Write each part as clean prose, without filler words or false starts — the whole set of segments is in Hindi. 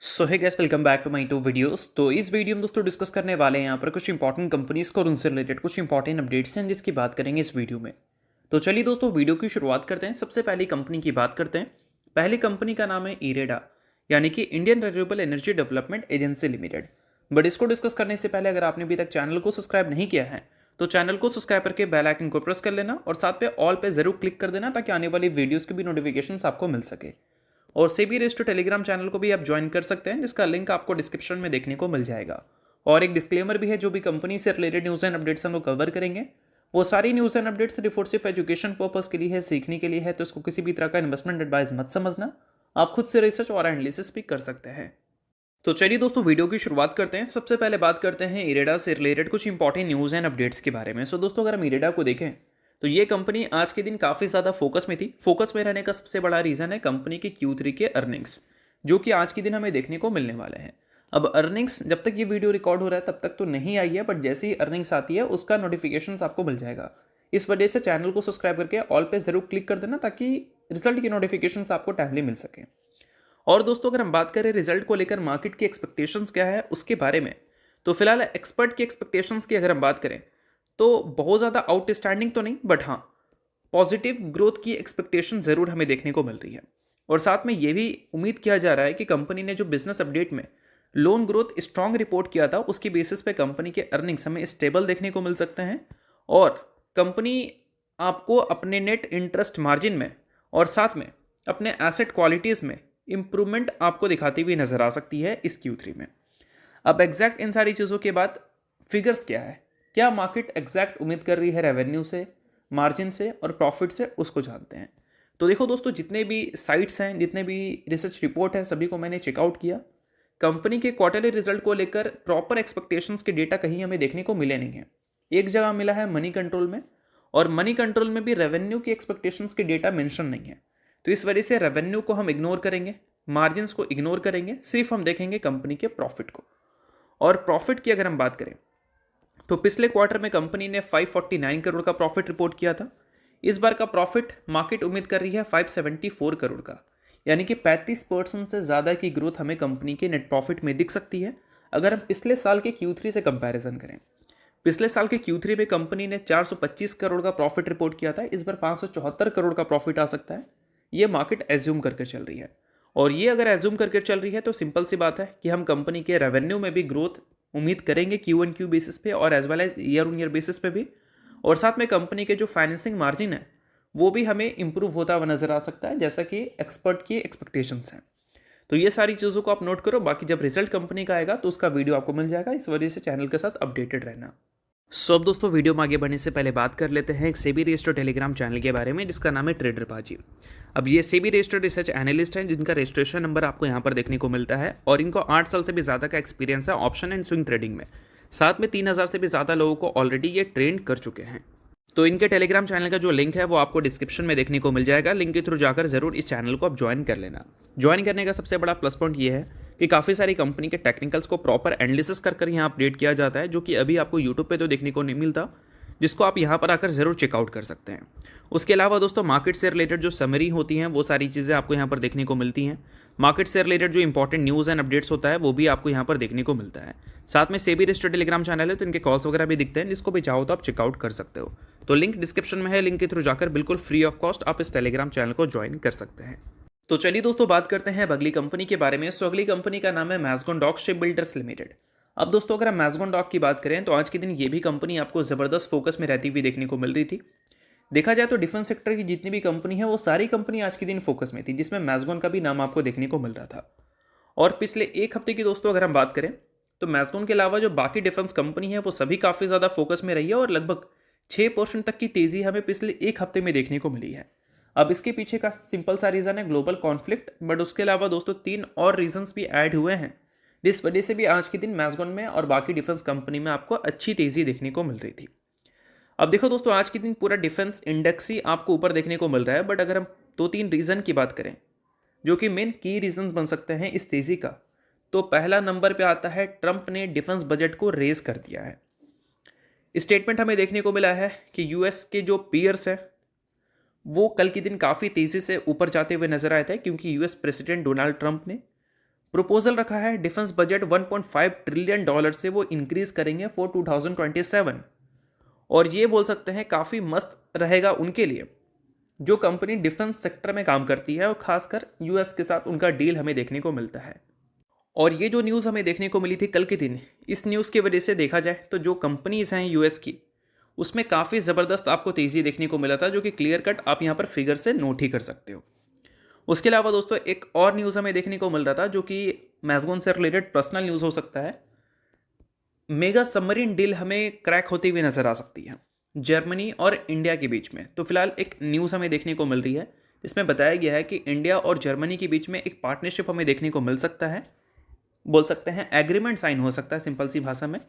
So hi guys, welcome back to my to videos. तो इस वीडियो में दोस्तों डिस्कस करने वाले हैं यहाँ पर कुछ इंपॉर्टेंट कंपनीज को और उनसे रिलेटेड कुछ इंपॉर्टेंट अपडेट्स हैं जिसकी बात करेंगे इस वीडियो में। तो चलिए दोस्तों वीडियो की शुरुआत करते हैं। सबसे पहली कंपनी की बात करते हैं। पहली कंपनी का नाम है इरेडा, यानी कि Indian renewable energy development agency limited. But इसको डिस्कस करने से पहले अगर आपने अभी तक चैनल को सब्सक्राइब नहीं किया है तो चैनल को सब्सक्राइब करके बेल आइकन को प्रेस कर लेना और साथ पे ऑल पे जरूर क्लिक कर देना ताकि आने वाली वीडियोस की भी नोटिफिकेशन आपको मिल सके। और सेबी रजिस्टर्ड टेलीग्राम चैनल को भी आप ज्वाइन कर सकते हैं जिसका लिंक आपको डिस्क्रिप्शन में देखने को मिल जाएगा। और एक डिस्क्लेमर भी है, जो भी कंपनी से रिलेटेड न्यूज़ एंड अपडेट्स हम लोग कवर करेंगे वो सारी न्यूज़ एंड अपडेट्स सिर्फ एजुकेशन पर्पस के लिए है, सीखने के लिए है। तो इसको किसी भी तरह का इन्वेस्टमेंट एडवाइस मत समझना, आप खुद से रिसर्च और एनालिसिस भी कर सकते हैं। तो चलिए दोस्तों वीडियो की शुरुआत करते हैं। सबसे पहले बात करते हैं इरेडा से रिलेटेड कुछ इंपॉर्टेंट न्यूज़ एंड अपडेट्स के बारे में। सो दोस्तों अगर हम इरेडा को देखें तो ये कंपनी आज के दिन काफ़ी ज़्यादा फोकस में थी। फोकस में रहने का सबसे बड़ा रीज़न है कंपनी के Q3 के अर्निंग्स, जो कि आज के दिन हमें देखने को मिलने वाले हैं। अब अर्निंग्स जब तक ये वीडियो रिकॉर्ड हो रहा है तब तक तो नहीं आई है, बट जैसे ही अर्निंग्स आती है उसका नोटिफिकेशन आपको मिल जाएगा। इस वजह से चैनल को सब्सक्राइब करके ऑल पे ज़रूर क्लिक कर देना ताकि रिजल्ट की नोटिफिकेशन आपको टाइमली मिल सके। और दोस्तों अगर हम बात करें रिजल्ट को लेकर मार्केट की एक्सपेक्टेशंस क्या है उसके बारे में, तो फिलहाल एक्सपर्ट की एक्सपेक्टेशंस की अगर हम बात करें तो बहुत ज़्यादा आउटस्टैंडिंग तो नहीं, बट हाँ पॉजिटिव ग्रोथ की एक्सपेक्टेशन ज़रूर हमें देखने को मिल रही है। और साथ में ये भी उम्मीद किया जा रहा है कि कंपनी ने जो बिजनेस अपडेट में लोन ग्रोथ स्ट्रांग रिपोर्ट किया था उसकी बेसिस पे कंपनी के अर्निंग्स हमें स्टेबल देखने को मिल सकते हैं। और कंपनी आपको अपने नेट इंटरेस्ट मार्जिन में और साथ में अपने एसेट क्वालिटीज़ में इंप्रूवमेंट आपको दिखाती हुई नजर आ सकती है इस Q3 में। अब एग्जैक्ट इन सारी चीज़ों के बाद फिगर्स क्या है, क्या मार्केट एग्जैक्ट उम्मीद कर रही है रेवेन्यू से, मार्जिन से और प्रॉफिट से, उसको जानते हैं। तो देखो दोस्तों, जितने भी साइट्स हैं, जितने भी रिसर्च रिपोर्ट है, सभी को मैंने चेकआउट किया। कंपनी के क्वार्टरली रिजल्ट को लेकर प्रॉपर एक्सपेक्टेशंस के डेटा कहीं हमें देखने को मिले नहीं है। एक जगह मिला है मनी कंट्रोल में, और मनी कंट्रोल में भी रेवेन्यू की एक्सपेक्टेशंस के डेटा मेंशन नहीं है। तो इस वजह से रेवेन्यू को हम इग्नोर करेंगे, मार्जिन्स को इग्नोर करेंगे, सिर्फ हम देखेंगे कंपनी के प्रॉफिट को। और प्रॉफिट की अगर हम बात करें तो पिछले क्वार्टर में कंपनी ने 549 करोड़ का प्रॉफिट रिपोर्ट किया था। इस बार का प्रॉफिट मार्केट उम्मीद कर रही है 574 करोड़ का, यानी कि 35% से ज़्यादा की ग्रोथ हमें कंपनी के नेट प्रॉफिट में दिख सकती है अगर हम पिछले साल के Q3 से कंपैरिजन करें। पिछले साल के Q3 में कंपनी ने 425 करोड़ का प्रॉफिट रिपोर्ट किया था, इस बार 574 करोड़ का प्रॉफिट आ सकता है। ये मार्केट एज्यूम करके चल रही है, और ये अगर एज्यूम करके चल रही है तो सिंपल सी बात है कि हम कंपनी के रेवेन्यू में भी ग्रोथ उम्मीद करेंगे Q1Q बेसिस पे और as well as year on year basis पे भी। और साथ में कंपनी के जो फाइनेंसिंग मार्जिन है वो भी हमें इंप्रूव होता हुआ नजर आ सकता है, जैसा कि एक्सपर्ट की एक्सपेक्टेशंस हैं। तो ये सारी चीज़ों को आप नोट करो। बाकी जब रिजल्ट कंपनी का आएगा तो उसका वीडियो आपको मिल जाएगा, इस वजह से चैनल के साथ अपडेटेड रहना। सो अब दोस्तों वीडियो में आगे बढ़ने से पहले बात कर लेते हैं एक सेबी रजिस्टर्ड टेलीग्राम चैनल के बारे में जिसका नाम है ट्रेडर बाजी। अब ये सेबी रजिस्टर्ड रिसर्च एनालिस्ट हैं जिनका रजिस्ट्रेशन नंबर आपको यहाँ पर देखने को मिलता है, और इनको 8 साल से भी ज़्यादा का एक्सपीरियंस है ऑप्शन एंड स्विंग ट्रेडिंग में। साथ में 3000 से भी ज़्यादा लोगों को ऑलरेडी ये ट्रेन कर चुके हैं। तो इनके टेलीग्राम चैनल का जो लिंक है वो आपको डिस्क्रिप्शन में देखने को मिल जाएगा। लिंक के थ्रू जाकर जरूर इस चैनल को आप ज्वाइन कर लेना। ज्वाइन करने का सबसे बड़ा प्लस पॉइंट ये है कि काफ़ी सारी कंपनी के टेक्निकल्स को प्रॉपर एनालिसिस कर यहाँ अपडेट किया जाता है, जो कि अभी आपको यूट्यूब पे तो देखने को नहीं मिलता, जिसको आप यहाँ पर आकर ज़रूर चेकआउट कर सकते हैं। उसके अलावा दोस्तों मार्केट से रिलेटेड जो समरी होती हैं वो सारी चीज़ें आपको यहाँ पर देखने को मिलती हैं। मार्केट से रिलेटेड जो इंपॉर्टेंट न्यूज़ एंड अपडेट्स होता है वो भी आपको यहाँ पर देखने को मिलता है। साथ में सेबी रजिस्टर्ड टेलीग्राम चैनल है तो इनके कॉल्स वगैरह भी दिखते हैं, जिसको भी चाहो तो आप चेकआउट कर सकते हो। तो लिंक डिस्क्रिप्शन में है, लिंक के थ्रू जाकर बिल्कुल फ्री ऑफ कॉस्ट आप इस टेलीग्राम चैनल को ज्वाइन कर सकते हैं। तो चलिए दोस्तों बात करते हैं अब अगली कंपनी के बारे में। सो अगली कंपनी का नाम है मैज़गॉन डॉक शिप बिल्डर्स लिमिटेड। अब दोस्तों अगर हम मैज़गॉन डॉक की बात करें तो आज के दिन ये भी कंपनी आपको ज़बरदस्त फोकस में रहती हुई देखने को मिल रही थी। देखा जाए तो डिफेंस सेक्टर की जितनी भी कंपनी है वो सारी कंपनी आज के दिन फोकस में थी, जिसमें मैज़गॉन का भी नाम आपको देखने को मिल रहा था। और पिछले एक हफ्ते की दोस्तों अगर हम बात करें तो मैज़गॉन के अलावा जो बाकी डिफेंस कंपनी है वो सभी काफ़ी ज़्यादा फोकस में रही है, और लगभग 6% तक की तेज़ी हमें पिछले एक हफ्ते में देखने को मिली है। अब इसके पीछे का सिंपल सा रीज़न है ग्लोबल कॉन्फ्लिक्ट, बट उसके अलावा दोस्तों 3 और रीजंस भी ऐड हुए हैं, जिस वजह से भी आज के दिन मैज़गॉन में और बाकी डिफेंस कंपनी में आपको अच्छी तेज़ी देखने को मिल रही थी। अब देखो दोस्तों, आज के दिन पूरा डिफेंस इंडेक्स ही आपको ऊपर देखने को मिल रहा है, बट अगर हम 2-3 रीज़न की बात करें जो कि मेन की रीजन बन सकते हैं इस तेज़ी का, तो पहला नंबर पे आता है ट्रंप ने डिफेंस बजट को रेज कर दिया है। स्टेटमेंट हमें देखने को मिला है कि यूएस के जो पीयर्स हैं वो कल के दिन काफ़ी तेज़ी से ऊपर जाते हुए नजर आए थे, क्योंकि यूएस प्रेसिडेंट डोनाल्ड ट्रंप ने प्रपोजल रखा है डिफेंस बजट 1.5 ट्रिलियन डॉलर से वो इंक्रीज करेंगे फॉर 2027। और ये बोल सकते हैं काफ़ी मस्त रहेगा उनके लिए जो कंपनी डिफेंस सेक्टर में काम करती है और खासकर यूएस के साथ उनका डील हमें देखने को मिलता है। और ये जो न्यूज़ हमें देखने को मिली थी कल के दिन, इस न्यूज़ की वजह से देखा जाए तो जो कंपनीज हैं यूएस की उसमें काफ़ी ज़बरदस्त आपको तेज़ी देखने को मिला था, जो कि क्लियर कट आप यहाँ पर फिगर से नोट ही कर सकते हो। उसके अलावा दोस्तों एक और न्यूज़ हमें देखने को मिल रहा था जो कि मैज़गॉन से रिलेटेड पर्सनल न्यूज़ हो सकता है। मेगा सबमरीन डील हमें क्रैक होती हुई नजर आ सकती है जर्मनी और इंडिया के बीच में। तो फिलहाल एक न्यूज़ हमें देखने को मिल रही है जिसमें बताया गया है कि इंडिया और जर्मनी के बीच में एक पार्टनरशिप हमें देखने को मिल सकता है, बोल सकते हैं एग्रीमेंट साइन हो सकता है सिंपल सी भाषा में।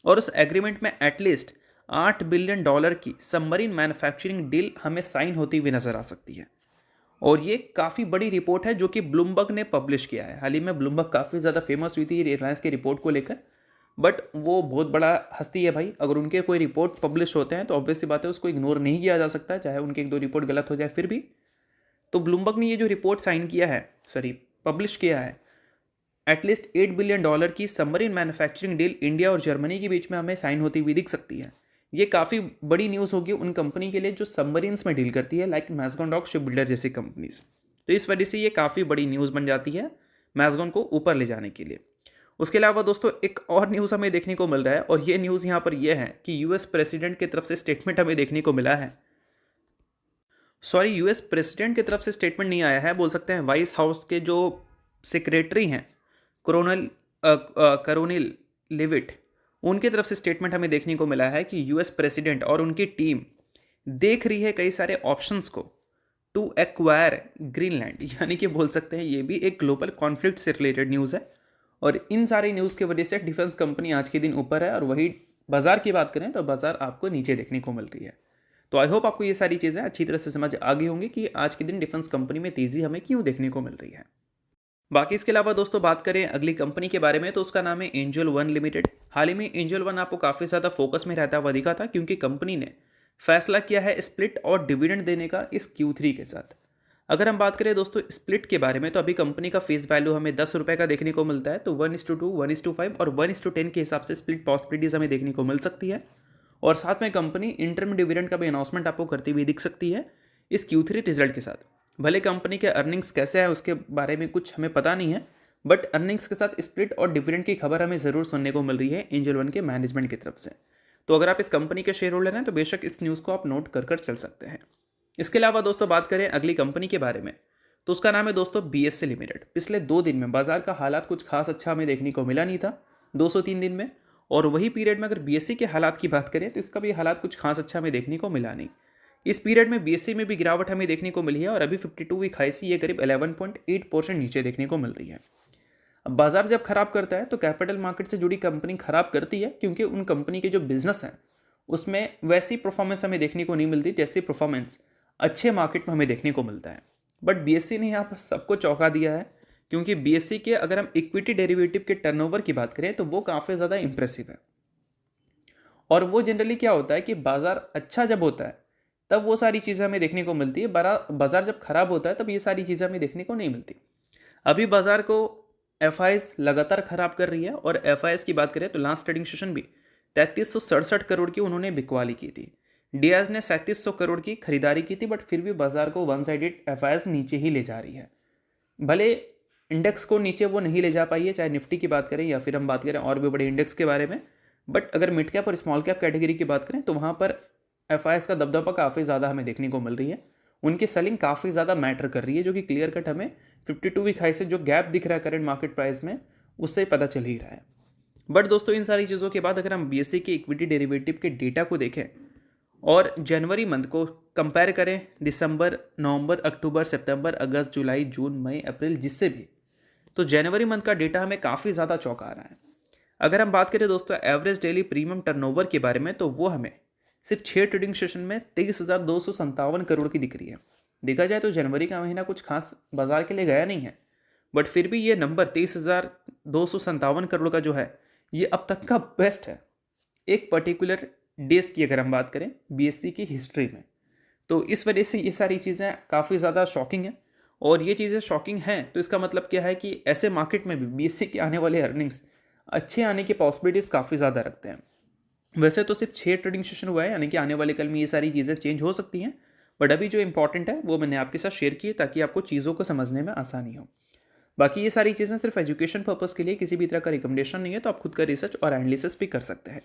और उस एग्रीमेंट में एटलीस्ट $8 बिलियन की सबमरीन मैन्युफैक्चरिंग डील हमें साइन होती हुई नजर आ सकती है। और ये काफ़ी बड़ी रिपोर्ट है जो कि ब्लूमबर्ग ने पब्लिश किया है। हाल ही में ब्लूमबर्ग काफ़ी ज़्यादा फेमस हुई थी रिलायंस की रिपोर्ट को लेकर, बट वो बहुत बड़ा हस्ती है भाई। अगर उनके कोई रिपोर्ट पब्लिश होते हैं तो ऑब्वियस सी बात है उसको इग्नोर नहीं किया जा सकता, चाहे उनके एक दो रिपोर्ट गलत हो जाए फिर भी। तो ब्लूमबर्ग ने ये जो रिपोर्ट साइन किया है, सॉरी पब्लिश किया है, एटलीस्ट $8 बिलियन की सबमरीन मैन्युफैक्चरिंग डील इंडिया और जर्मनी के बीच में हमें साइन होती हुई दिख सकती है। ये काफ़ी बड़ी न्यूज़ होगी उन कंपनी के लिए जो सबमरीन्स में डील करती है, लाइक मैज़गॉन डॉक शिप बिल्डर जैसी कंपनीज। तो इस वजह से ये काफ़ी बड़ी न्यूज़ बन जाती है मैज़गॉन को ऊपर ले जाने के लिए। उसके अलावा दोस्तों एक और न्यूज़ हमें देखने को मिल रहा है, और ये न्यूज़ यहाँ पर यह है कि यूएस प्रेसिडेंट की तरफ से स्टेटमेंट हमें देखने को मिला है। सॉरी, यूएस प्रेसिडेंट की तरफ से स्टेटमेंट नहीं आया है, बोल सकते हैं वाइस हाउस के जो सेक्रेटरी हैं करोनिल लिविट, उनकी तरफ से स्टेटमेंट हमें देखने को मिला है कि यूएस प्रेसिडेंट और उनकी टीम देख रही है कई सारे ऑप्शंस को टू एक्वायर ग्रीनलैंड। यानी कि बोल सकते हैं ये भी एक ग्लोबल कॉन्फ्लिक्ट से रिलेटेड न्यूज़ है। और इन सारी न्यूज़ की वजह से डिफेंस कंपनी आज के दिन ऊपर है, और वही बाजार की बात करें तो बाजार आपको नीचे देखने को मिल रही है। तो आई होप आपको ये सारी चीज़ें अच्छी तरह से समझ आ गई होंगी कि आज के दिन डिफेंस कंपनी में तेज़ी हमें क्यों देखने को मिल रही है। बाकी इसके अलावा दोस्तों बात करें अगली कंपनी के बारे में तो उसका नाम है एंजल वन लिमिटेड। हाल ही में एंजल वन आपको काफ़ी ज़्यादा फोकस में रहता हुआ दिखा था क्योंकि कंपनी ने फैसला किया है स्प्लिट और डिविडेंड देने का इस Q3 के साथ। अगर हम बात करें दोस्तों स्प्लिट के बारे में तो अभी कंपनी का फेस वैल्यू हमें ₹10 का देखने को मिलता है। तो 1:2, 1:5 और 1:10 के हिसाब से स्प्लिट पॉसिबिलिटीज़ हमें देखने को मिल सकती है। और साथ में कंपनी इंटरम डिविडेंड का भी अनाउंसमेंट आपको करती हुई दिख सकती है इस Q3 रिजल्ट के साथ। भले कंपनी के अर्निंग्स कैसे हैं उसके बारे में कुछ हमें पता नहीं है, बट अर्निंग्स के साथ स्प्लिट और डिविडेंड की खबर हमें ज़रूर सुनने को मिल रही है एंजल वन के मैनेजमेंट की तरफ से। तो अगर आप इस कंपनी के शेयर होल्डर हैं तो बेशक इस न्यूज़ को आप नोट कर चल सकते हैं। इसके अलावा दोस्तों बात करें अगली कंपनी के बारे में तो उसका नाम है दोस्तों BSE लिमिटेड। पिछले 2 दिन में बाजार का हालात कुछ खास अच्छा हमें देखने को मिला नहीं था 203 दिन में, और वही पीरियड में अगर BSE के हालात की बात करें तो इसका भी हालात कुछ खास अच्छा हमें देखने को मिला नहीं। इस पीरियड में BSE में भी गिरावट हमें देखने को मिली है और अभी 52 वीक हाई से ये करीब 11.8% नीचे देखने को मिल रही है। अब बाजार जब खराब करता है तो कैपिटल मार्केट से जुड़ी कंपनी खराब करती है क्योंकि उन कंपनी के जो बिजनेस हैं उसमें वैसी परफॉर्मेंस हमें देखने को नहीं मिलती जैसी परफॉर्मेंस अच्छे मार्केट में हमें देखने को मिलता है। बट BSE ने यहाँ पर सबको चौंका दिया है क्योंकि BSE के अगर हम इक्विटी डेरिवेटिव के टर्नओवर की बात करें तो वो काफ़ी ज़्यादा इंप्रेसिव है। और वो जनरली क्या होता है कि बाजार अच्छा जब होता है तब वो सारी चीज़ें हमें देखने को मिलती है, बाजार जब खराब होता है तब ये सारी चीज़ें हमें देखने को नहीं मिलती। अभी बाजार को FIs लगातार खराब कर रही है, और FIs की बात करें तो लास्ट ट्रेडिंग सेशन भी 3367 करोड़ की उन्होंने बिकवाली की थी। डियाज ने 3700 करोड़ की खरीदारी की थी, बट फिर भी बाजार को वन साइडेड FIs नीचे ही ले जा रही है। भले इंडेक्स को नीचे वो नहीं ले जा पाई है, चाहे निफ्टी की बात करें या फिर हम बात करें और भी बड़े इंडेक्स के बारे में, बट अगर मिड कैप और स्मॉल कैप कैटेगरी की बात करें तो वहाँ पर FIs का दबदबा काफ़ी ज़्यादा हमें देखने को मिल रही है। उनकी सेलिंग काफ़ी ज़्यादा मैटर कर रही है, जो कि क्लियर कट हमें 52 वीक हाई से जो गैप दिख रहा है करंट मार्केट प्राइस में उससे पता चल ही रहा है। बट दोस्तों इन सारी चीज़ों के बाद अगर हम BSE के इक्विटी डेरिवेटिव के डेटा को देखें और जनवरी मंथ को कंपेयर करें दिसंबर, नवंबर, अक्टूबर, सितंबर, अगस्त, जुलाई, जून, मई, अप्रैल जिससे भी, तो जनवरी मंथ का डेटा हमें काफ़ी ज़्यादा चौंका रहा है। अगर हम बात करें दोस्तों एवरेज डेली प्रीमियम टर्नओवर के बारे में तो वो हमें सिर्फ 6 ट्रेडिंग सेशन में 23,257 करोड़ की दिख रही है। देखा जाए तो जनवरी का महीना कुछ खास बाजार के लिए गया नहीं है, बट फिर भी ये नंबर 23,257 करोड़ का जो है ये अब तक का बेस्ट है एक पर्टिकुलर डेज की अगर हम बात करें BSE की हिस्ट्री में। तो इस वजह से ये सारी चीज़ें काफ़ी ज़्यादा शॉकिंग है। और ये चीज़ें शॉकिंग हैं, तो इसका मतलब क्या है कि ऐसे मार्केट में भी बीएससी के आने वाले अर्निंग्स अच्छे आने की पॉसिबिलिटीज़ काफ़ी ज़्यादा रखते हैं। वैसे तो सिर्फ 6 ट्रेडिंग सेशन हुआ है, यानी कि आने वाले कल में ये सारी चीज़ें चेंज हो सकती हैं, बट अभी जो इंपॉर्टेंट है वो मैंने आपके साथ शेयर की है ताकि आपको चीज़ों को समझने में आसानी हो। बाकी ये सारी चीज़ें सिर्फ एजुकेशन पर्पज़ के लिए, किसी भी तरह का रिकमेंडेशन नहीं है, तो आप खुद का रिसर्च और एनालिसिस भी कर सकते हैं।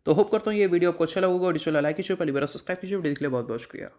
तो होप करता हूँ ये वीडियो आपको अच्छा लगेगा और लाइक कीजिए, पहली बार सब्सक्राइब कीजिए। वीडियो के लिए बहुत बहुत शुक्रिया।